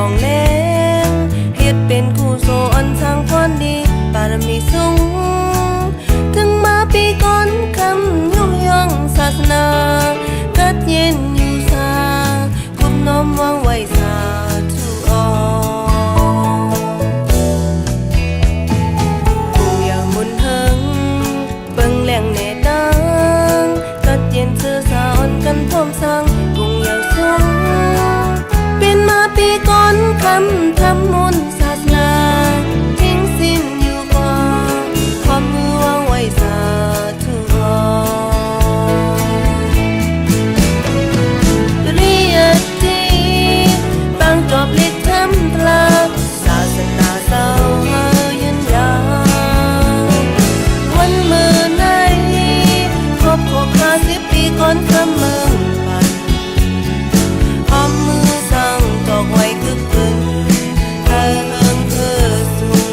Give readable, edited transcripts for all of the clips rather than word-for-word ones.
องแรงเฮ็ดเป็นกูโซอันทางพรดีบารมีสูงถึงมาปีก่อนคำยกย่องศาสนากัดเย็นอยู่ซาคุมน้อมวางไว้สาธุออกูอยากมุนเฮิงเบิ่งแหล่งแน่ดังกัดเย็นเธอสาอ่อนกันพร้อมสั่งคงอยากสูงเป็นมาปีก่อนคำทำมนต์ศาสนาทิ้งสิ้นอยู่ก่อนความมือวางไว้สาธุออเรียดทีบางจอบลิดทำพลาศาสนาเศร้าหายืนยาววันมือไหนครบ50 ปีก่อนคำเมืองปันพร้อมมือสั่งตอกไว้คือปืนเธอเฮิงเธอสูง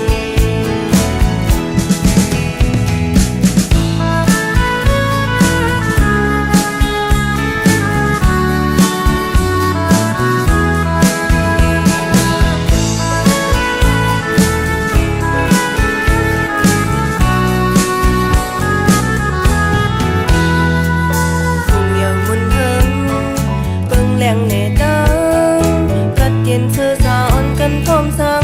แหล่งแน่ดังกัดเย็นเธอสาอ่อนกันพร้อมสั่ง